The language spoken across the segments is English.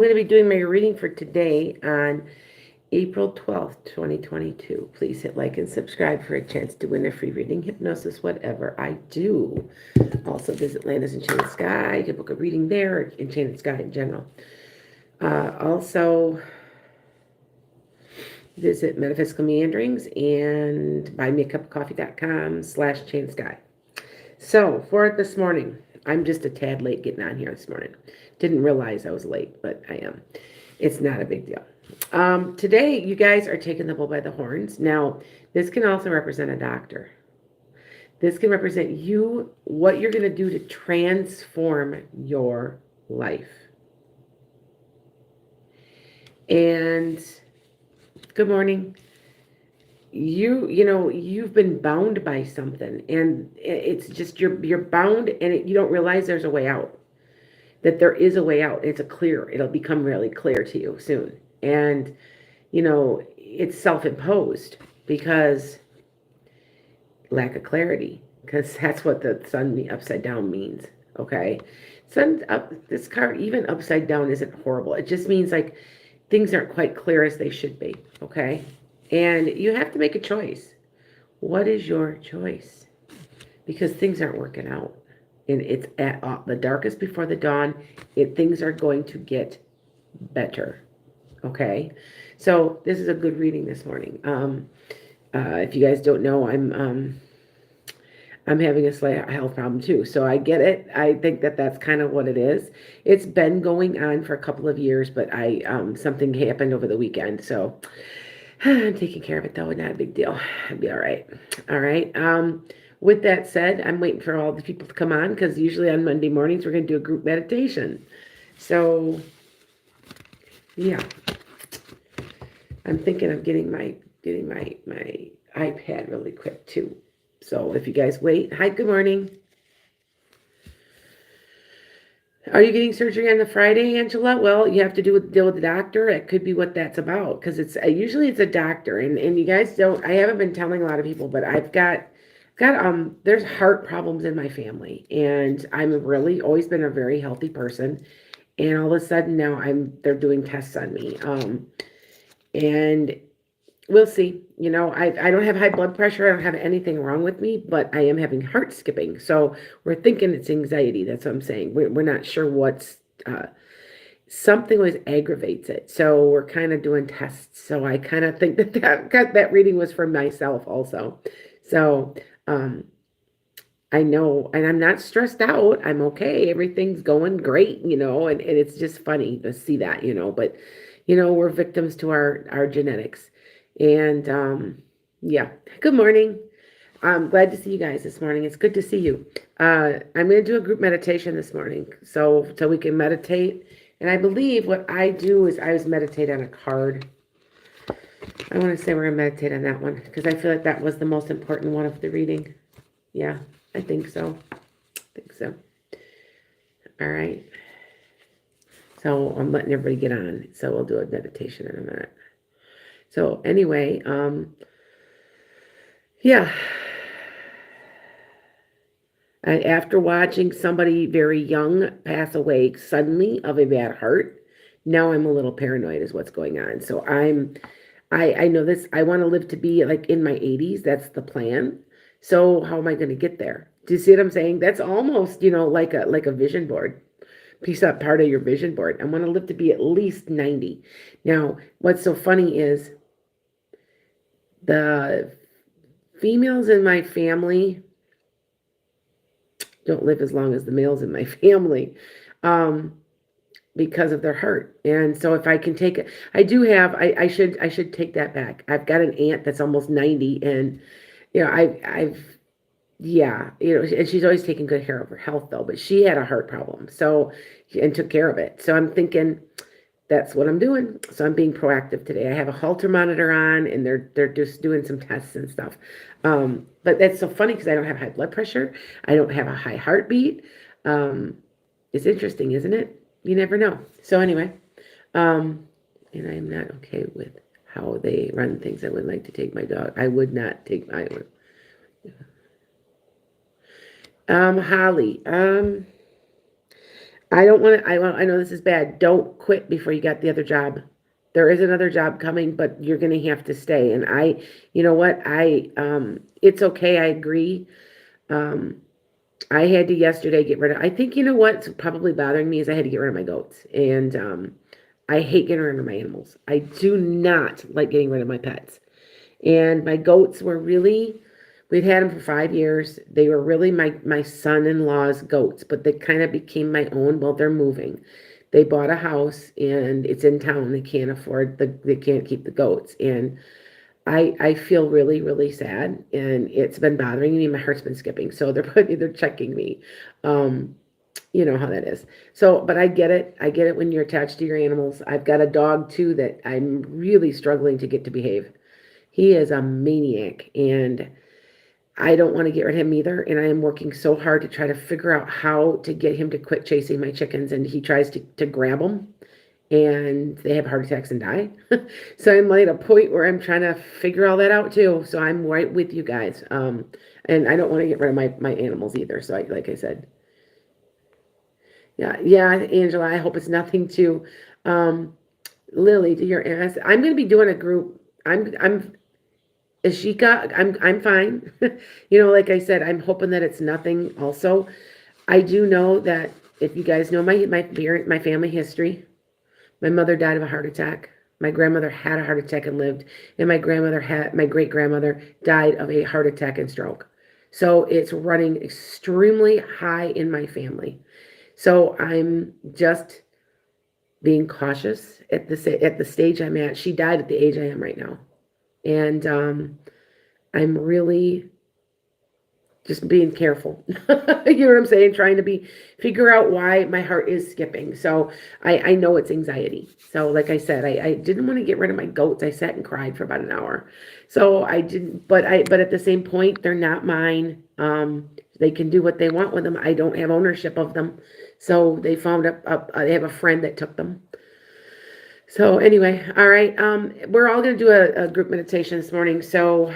I'm going to be doing my reading for today on April 12th, 2022. Please hit like and subscribe for a chance to win a free reading, hypnosis, whatever I do. Also, visit Landis Enchanted Sky. You can book a reading there, or Enchanted Sky in general. Also, visit Metaphysical Meanderings and buymeacupofcoffee.com/Enchanted Sky. So, for this morning, I'm just a tad late getting on here this morning. Didn't realize I was late, but I am. It's not a big deal. Today, you guys are taking the bull by the horns. Now, this can also represent a doctor. This can represent you, what you're going to do to transform your life. And good morning. You've been bound by something, and it's just you're bound, and you don't realize there's a way out. That there is a way out. It'll become really clear to you soon. And it's self-imposed because lack of clarity, because that's what the sun upside down means. Okay, sun up, this card even upside down isn't horrible. It just means like things aren't quite clear as they should be. Okay, and you have to make a choice. What is your choice? Because things aren't working out. And it's at the darkest before the dawn. Things are going to get better. Okay, so this is a good reading this morning. If you guys don't know, I'm having a slight health problem too, so I get it. I think that's kind of what it is. It's been going on for a couple of years, but something happened over the weekend, so I'm taking care of it though. Not a big deal. I'll be all right. All right. With that said, I'm waiting for all the people to come on because usually on Monday mornings we're going to do a group meditation. So, yeah, I'm thinking of getting my iPad really quick too. So if you guys wait, hi, good morning. Are you getting surgery on the Friday, Angela? Well, you have to deal with the doctor. It could be what that's about because it's usually it's a doctor, and you guys don't. I haven't been telling a lot of people, but I've got there's heart problems in my family, and I'm really always been a very healthy person, and all of a sudden now they're doing tests on me, and we'll see. I don't have high blood pressure. I don't have anything wrong with me, but I am having heart skipping. So we're thinking it's anxiety. That's what I'm saying. We're not sure what's something always aggravates it. So we're kind of doing tests. So I kind of think that reading was for myself also. So I know, and I'm not stressed out. I'm okay. Everything's going great, and it's just funny to see that, but we're victims to our genetics. And yeah, good morning. I'm glad to see you guys this morning. It's good to see you. I'm going to do a group meditation this morning so we can meditate. And I believe what I do is I always meditate on a card. I want to say we're going to meditate on that one because I feel like that was the most important one of the reading. Yeah, I think so. All right. So I'm letting everybody get on. So we'll do a meditation in a minute. So anyway, yeah. After watching somebody very young pass away suddenly of a bad heart, now I'm a little paranoid is what's going on. So I know this. I want to live to be like in my 80s. That's the plan. So how am I going to get there? Do you see what I'm saying? That's almost, like a vision board. Piece up part of your vision board. I want to live to be at least 90. Now, what's so funny is the females in my family don't live as long as the males in my family because of their heart. And so if I can take it, I should take that back. I've got an aunt that's almost 90, and and she's always taken good care of her health though, but she had a heart problem. So, and took care of it. So I'm thinking that's what I'm doing. So I'm being proactive today. I have a Holter monitor on, and they're just doing some tests and stuff. But that's so funny because I don't have high blood pressure. I don't have a high heartbeat. It's interesting, isn't it? You never know. So anyway, and I'm not okay with how they run things. I would like to take my dog. I would not take my one. Holly. I don't want to, I know this is bad. Don't quit before you got the other job. There is another job coming, but you're going to have to stay. And you know what? It's okay. I agree. Um, I had to yesterday get rid of, I think, you know what's probably bothering me is I had to get rid of my goats. And, I hate getting rid of my animals. I do not like getting rid of my pets. And my goats were really, we'd had them for 5 years. They were really my son-in-law's goats, but they kind of became my own. Well, they're moving. They bought a house and it's in town. They can't keep the goats. And I feel really, really sad, and it's been bothering me. My heart's been skipping. So they're checking me. Um, you know how that is. So, but I get it. I get it when you're attached to your animals. I've got a dog too that I'm really struggling to get to behave. He is a maniac, and I don't want to get rid of him either. And I am working so hard to try to figure out how to get him to quit chasing my chickens. And he tries to grab them, and they have heart attacks and die. So I'm like at a point where I'm trying to figure all that out too. So I'm right with you guys. And I don't want to get rid of my animals either. So like I said, yeah, Angela, I hope it's nothing to, Lily, to your ass. I'm going to be doing a group. I'm Ashika, I'm fine. Like I said, I'm hoping that it's nothing also. I do know that if you guys know my family history, my mother died of a heart attack. My grandmother had a heart attack and lived, and my great grandmother died of a heart attack and stroke. So it's running extremely high in my family. So I'm just being cautious at the stage I'm at. She died at the age I am right now, and I'm really just being careful. You know what I'm saying? Trying to figure out why my heart is skipping. So I know it's anxiety. So like I said, I didn't want to get rid of my goats. I sat and cried for about an hour. So I didn't, but at the same point, they're not mine. They can do what they want with them. I don't have ownership of them. So they they have a friend that took them. So anyway, all right. We're all going to do a group meditation this morning. So,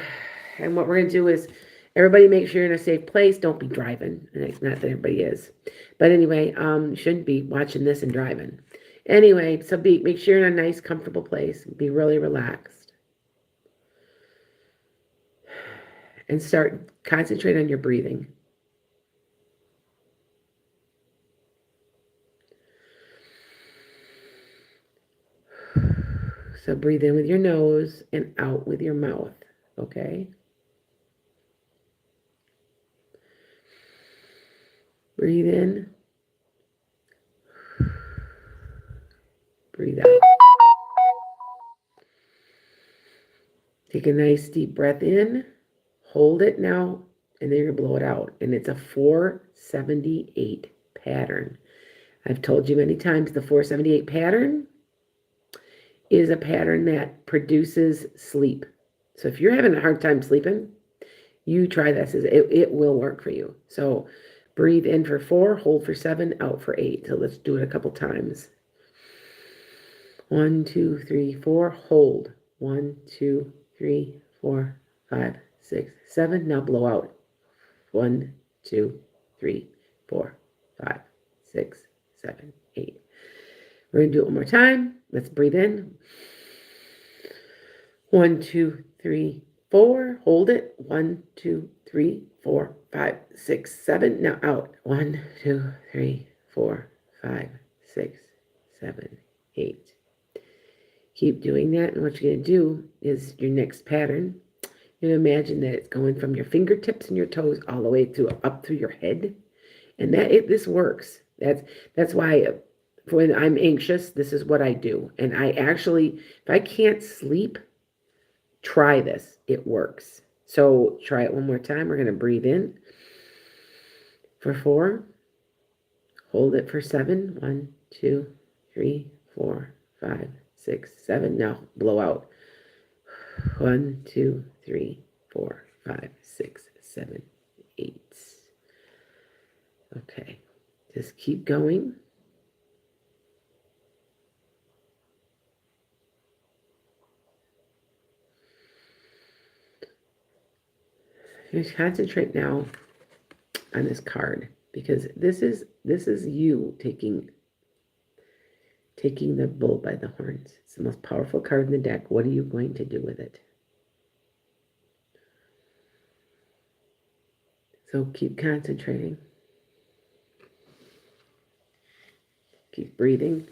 and what we're going to do is everybody make sure you're in a safe place. Don't be driving. Not that everybody is, but anyway, you shouldn't be watching this and driving. Anyway, so make sure you're in a nice, comfortable place. Be really relaxed, and concentrate on your breathing. So breathe in with your nose and out with your mouth, okay? Breathe in. Breathe out. Take a nice deep breath in. Hold it now, and then you're going to blow it out. And it's a 478 pattern. I've told you many times the 478 pattern is a pattern that produces sleep. So if you're having a hard time sleeping, you try this. It will work for you. So breathe in for 4, hold for 7, out for 8. So let's do it a couple times. 1, 2, 3, 4, hold. 1, 2, 3, 4, 5, 6, 7. Now blow out. 1, 2, 3, 4, 5, 6, 7, 8. We're going to do it one more time. Let's breathe in. 1, 2, 3, 4. Hold it. 1, 2, 3, 4, 5, 6, 7. Now out. 1, 2, 3, 4, 5, 6, 7, 8. Keep doing that. And what you're going to do is your next pattern. You imagine that it's going from your fingertips and your toes all the way up through your head. And this works. That's why when I'm anxious, this is what I do. And I actually, if I can't sleep, try this. It works. So try it one more time. We're going to breathe in for 4. Hold it for 7. 1, 2, 3, 4, 5, 6, 7. Now blow out. 1, 2, 3, 4, 5, 6, 7, 8. Okay. Just keep going. Just concentrate now on this card. because this is you taking the bull by the horns. It's the most powerful card in the deck. What are you going to do with it? So keep concentrating. Keep breathing.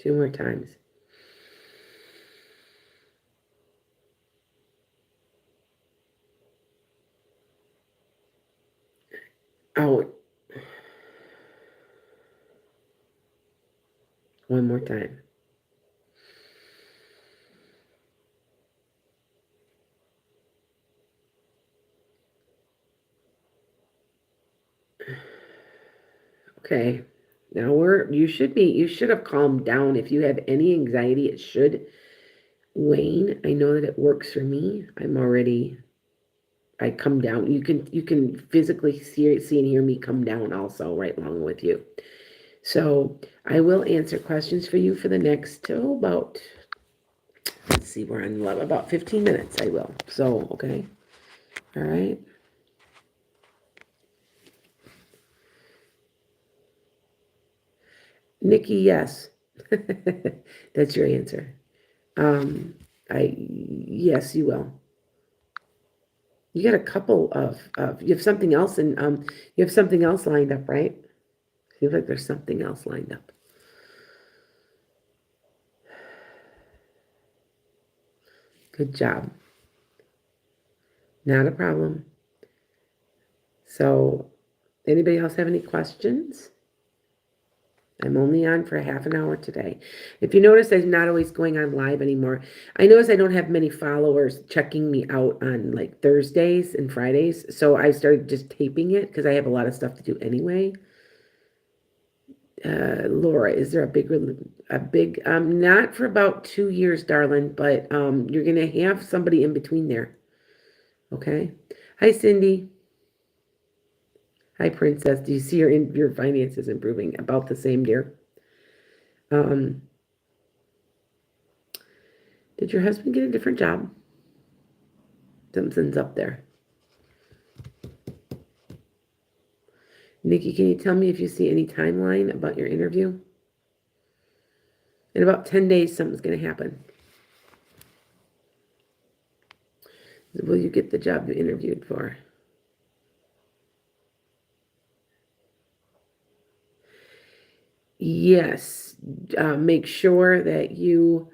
Two more times. Out. One more time. Okay. Now you should have calmed down. If you have any anxiety, it should wane. I know that it works for me. I come down. You can physically see and hear me come down also right along with you. So I will answer questions for you for the next, let's see, we're on about 15 minutes. I will. So, okay. All right. Nikki, yes. That's your answer. Yes, you will. You got a couple you have something else you have something else lined up, right? Seems like there's something else lined up. Good job. Not a problem. So, anybody else have any questions? I'm only on for half an hour today. If you notice, I'm not always going on live anymore. I notice I don't have many followers checking me out on like Thursdays and Fridays. So I started just taping it because I have a lot of stuff to do anyway. Laura, is there a big, not for about 2 years, darling, but you're going to have somebody in between there. Okay. Hi, Cindy. Hi, Princess. Do you see your finances improving? About the same, dear. Did your husband get a different job? Something's up there. Nikki, can you tell me if you see any timeline about your interview? In about 10 days, something's going to happen. Will you get the job you interviewed for? Yes. Make sure that you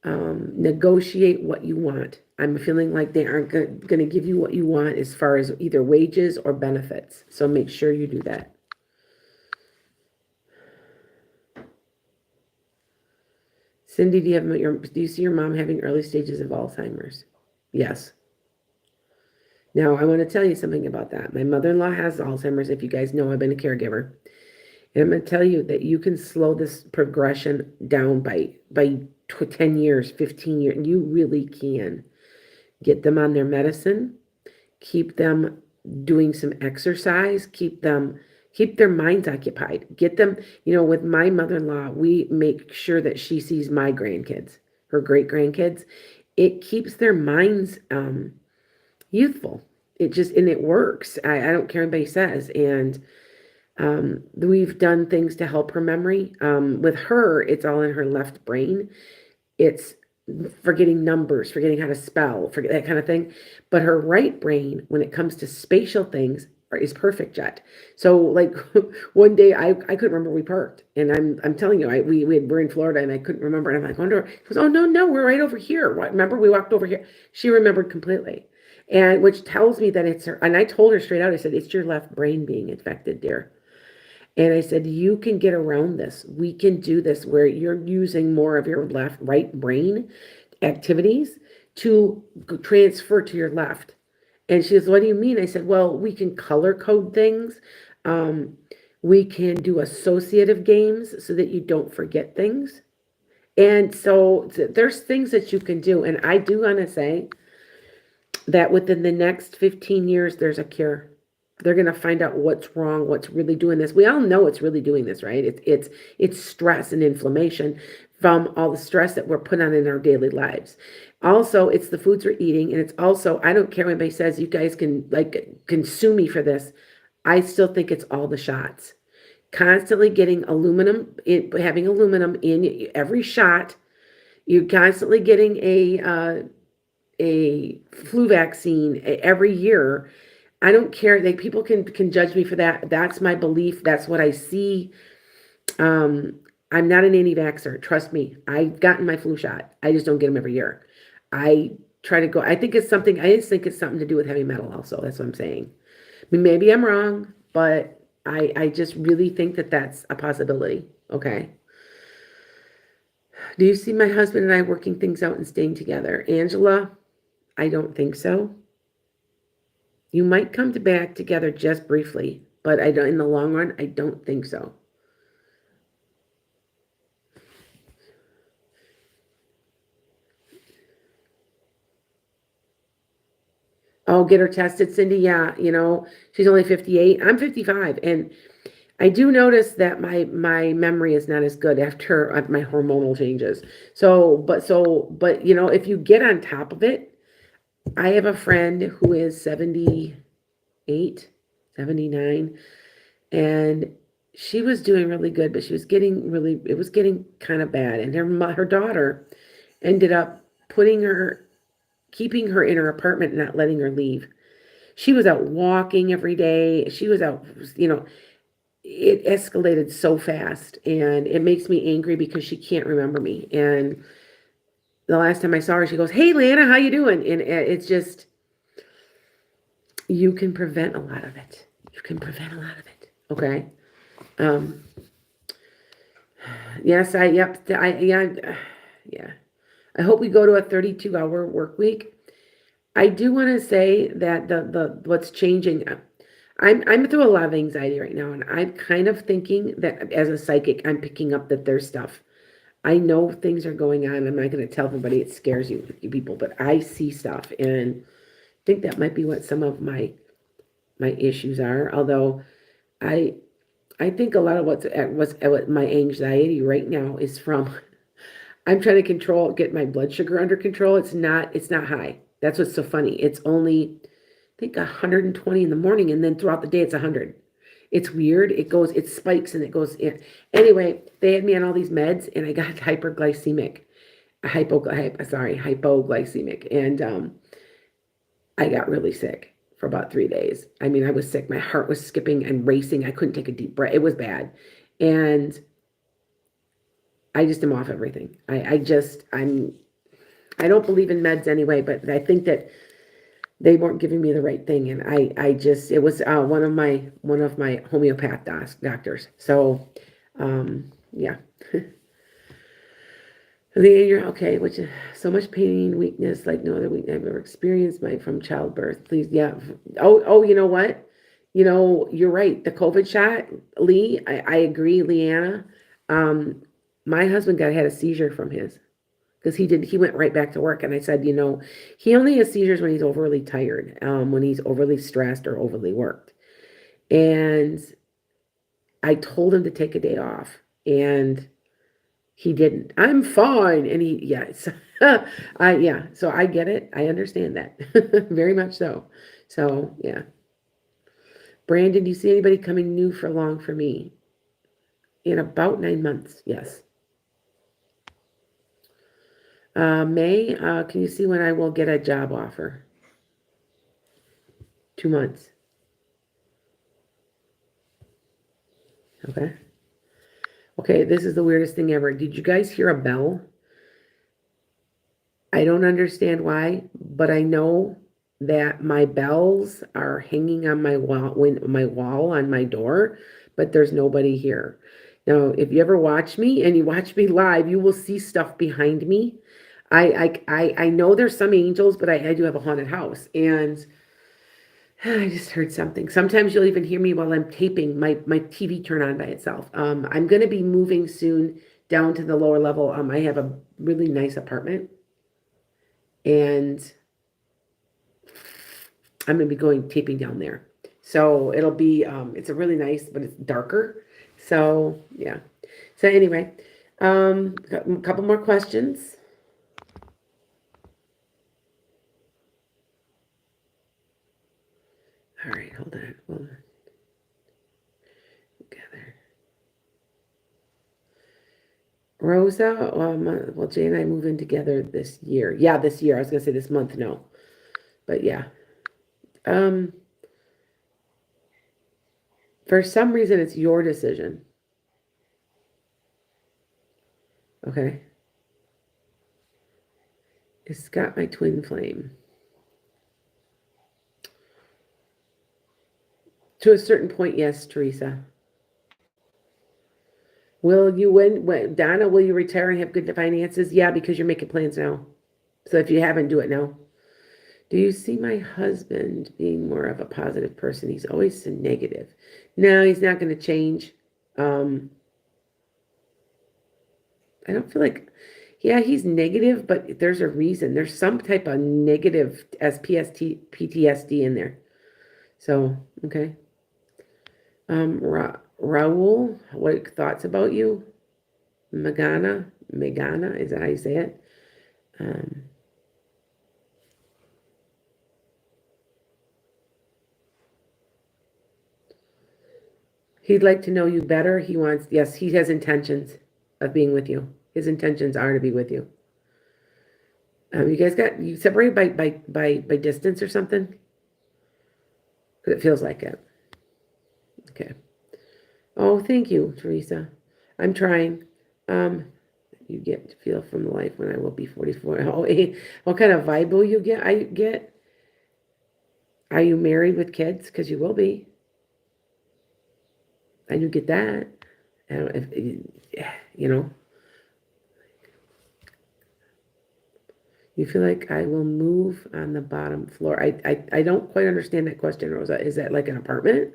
negotiate what you want. I'm feeling like they aren't going to give you what you want as far as either wages or benefits. So make sure you do that. Cindy, do you see your mom having early stages of Alzheimer's? Yes. Now, I want to tell you something about that. My mother-in-law has Alzheimer's. If you guys know, I've been a caregiver. And I'm going to tell you that you can slow this progression down by 10 years, 15 years. You really can. Get them on their medicine. Keep them doing some exercise. Keep their minds occupied. Get them, with my mother-in-law, we make sure that she sees my grandkids, her great-grandkids. It keeps their minds youthful. It works. I don't care what anybody says. And we've done things to help her memory. With her, it's all in her left brain. It's forgetting numbers, forgetting how to spell, forget that kind of thing. But her right brain, when it comes to spatial things, is perfect yet. So like one day I couldn't remember we parked, and I'm telling you, we're in Florida and I couldn't remember, and I'm like, wonder. He goes, oh no, we're right over here. What? Remember we walked over here? She remembered completely, and which tells me that it's her. And I told her straight out. I said, it's your left brain being infected, dear. And I said, you can get around this. We can do this where you're using more of your right brain activities to transfer to your left. And she says, what do you mean? I said, well, we can color code things. We can do associative games so that you don't forget things. And so there's things that you can do. And I do want to say that within the next 15 years, there's a cure. They're going to find out what's wrong, what's really doing this. We all know it's really doing this, right? It's stress and inflammation from all the stress that we're put on in our daily lives. Also, it's the foods we're eating, and it's also, I don't care what anybody says, you guys can like consume me for this. I still think it's all the shots. Constantly getting having aluminum in every shot. You're constantly getting a flu vaccine every year. I don't care. People can judge me for that. That's my belief. That's what I see. I'm not an anti-vaxxer. Trust me. I've gotten my flu shot. I just don't get them every year. I try to go. I just think it's something to do with heavy metal also. That's what I'm saying. I mean, maybe I'm wrong, but I just really think that that's a possibility. Okay. Do you see my husband and I working things out and staying together? Angela, I don't think so. You might come back together just briefly, but in the long run, I don't think so. Oh, get her tested, Cindy. Yeah, she's only 58. I'm 55, and I do notice that my memory is not as good after my hormonal changes. But if you get on top of it, I have a friend who is 78, 79, and she was doing really good, but it was getting kind of bad. And her daughter ended up keeping her in her apartment and not letting her leave. She was out walking every day. She was out, it escalated so fast, and it makes me angry because she can't remember me. And the last time I saw her, she goes, "Hey, Lana, how you doing?" And it's just, you can prevent a lot of it. You can prevent a lot of it. Okay. Yes, yeah. I hope we go to a 32-hour work week. I do want to say that the what's changing, I'm through a lot of anxiety right now, and I'm kind of thinking that as a psychic, I'm picking up that there's stuff. I know things are going on. I'm not going to tell everybody, it scares you people, but I see stuff, and I think that might be what some of my issues are. Although I think a lot of what's my anxiety right now is from I'm trying to get my blood sugar under control. It's not high. That's what's so funny. It's only, I think, 120 in the morning, and then throughout the day it's 100. It's weird. It spikes and it goes in. Anyway, they had me on all these meds, and I got hypoglycemic, and I got really sick for about 3 days. I mean, I was sick. My heart was skipping and racing. I couldn't take a deep breath. It was bad, and I just am off everything. I don't believe in meds anyway, but I think that they weren't giving me the right thing, and it was one of my homeopath doctors. So, yeah. You're okay, which is so much pain, weakness, like no other weakness I've ever experienced from childbirth. Please, yeah. Oh, you know what? You're right. The COVID shot, Lee, I agree, Leanna. My husband had a seizure from his, because he went right back to work. And I said, he only has seizures when he's overly tired, when he's overly stressed or overly worked. And I told him to take a day off, and he didn't. I'm fine. And so I get it. I understand that. Very much so. So, yeah. Brandon, do you see anybody coming new for long for me? In about 9 months, yes. May, can you see when I will get a job offer? 2 months. Okay. Okay, this is the weirdest thing ever. Did you guys hear a bell? I don't understand why, but I know that my bells are hanging on my wall on my door, but there's nobody here. Now, if you ever watch me and you watch me live, you will see stuff behind me. I know there's some angels, but I do have a haunted house, and I just heard something. Sometimes you'll even hear me while I'm taping, my TV turn on by itself. I'm going to be moving soon down to the lower level. I have a really nice apartment, and I'm going to be taping down there. So it'll be, it's a really nice, but it's darker. So yeah. So anyway, a couple more questions. All right, hold on. Hold on. Together. Rosa, well, Jay and I move in together this year. Yeah, this year. I was gonna say this month, no. But yeah. Um, for some reason it's your decision. Okay. It's got my twin flame. To a certain point, yes, Teresa. Will you when Donna, will you retire and have good finances? Yeah, because you're making plans now. So if you haven't, do it now. Do you see my husband being more of a positive person? He's always so negative. No, he's not going to change. I don't feel like, yeah, he's negative, but there's a reason. There's some type of negative PTSD in there. So, okay. Raul, what thoughts about you? Megana, is that how you say it? Um, he'd like to know you better. He wants, yes, he has intentions of being with you. His intentions are to be with you. You guys got you separated by distance or something? 'Cause it feels like it. Okay. Oh, thank you, Teresa. I'm trying. Um, you get to feel from the life when I will be 44. Oh, what kind of vibe will you get? I get. Are you married with kids? Because you will be. I do get that. I don't if you know. You feel like I will move on the bottom floor. I don't quite understand that question, Rosa. Is that like an apartment?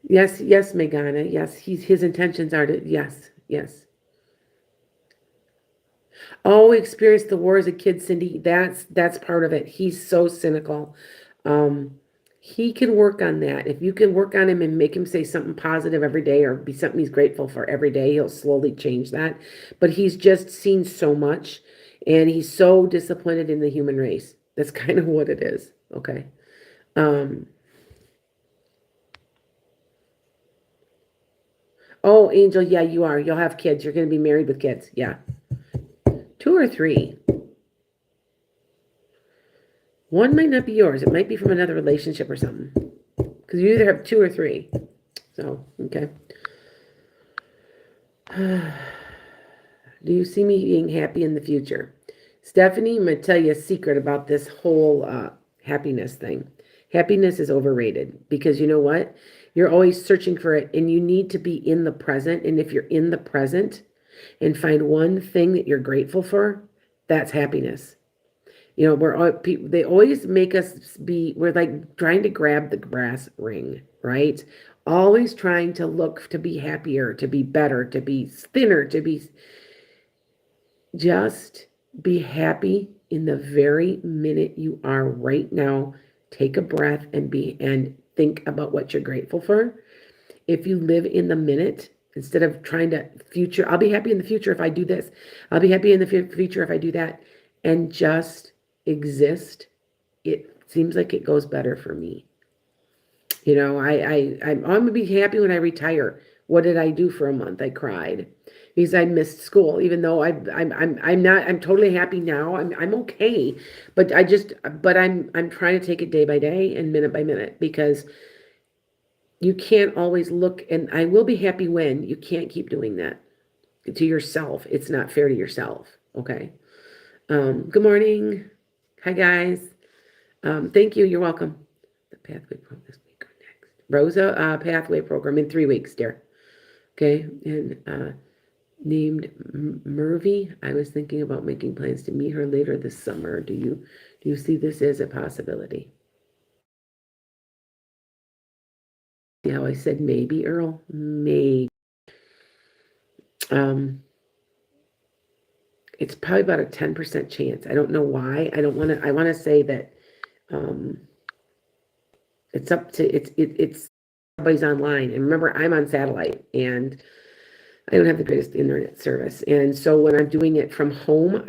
Yes, yes, Megana. Yes, his intentions are to yes, yes. Oh, we experienced the war as a kid, Cindy. That's part of it. He's so cynical. Um, he can work on that. If you can work on him and make him say something positive every day or be something he's grateful for every day, he'll slowly change that. But he's just seen so much and he's so disappointed in the human race. That's kind of what it is. Okay. Um, oh, Angel, yeah, you are. You'll have kids. You're going to be married with kids. Yeah. Two or three. One might not be yours. It might be from another relationship or something. Because you either have two or three. So, okay. Do you see me being happy in the future? Stephanie, I'm going to tell you a secret about this whole happiness thing. Happiness is overrated because you know what? You're always searching for it and you need to be in the present. And if you're in the present and find one thing that you're grateful for, that's happiness. You know, they always make us we're like trying to grab the brass ring, right? Always trying to look to be happier, to be better, to be thinner, to be just be happy in the very minute you are right now. Take a breath and think about what you're grateful for. If you live in the minute instead of trying to future, I'll be happy in the future if I do this. I'll be happy in the future if I do that. And just exist, it seems like it goes better for me. You know, I'm gonna be happy when I retire. What did I do for a month? I cried because I missed school, even though I'm not, I'm totally happy now. I'm okay, but I'm trying to take it day by day and minute by minute because you can't always look, and I will be happy when you can't keep doing that to yourself. It's not fair to yourself. Okay. Good morning. Hi guys. Thank you. You're welcome. The pathway program this week or next. Rosa, pathway program in 3 weeks, dear. Okay. And named Mervy. I was thinking about making plans to meet her later this summer. Do you see this as a possibility? See how I said maybe, Earl? Maybe. Um, it's probably about a 10% chance. I don't know why. I don't want to, I want to say that, um, It's up to, it's, everybody's online. And remember, I'm on satellite and I don't have the greatest internet service. And so when I'm doing it from home,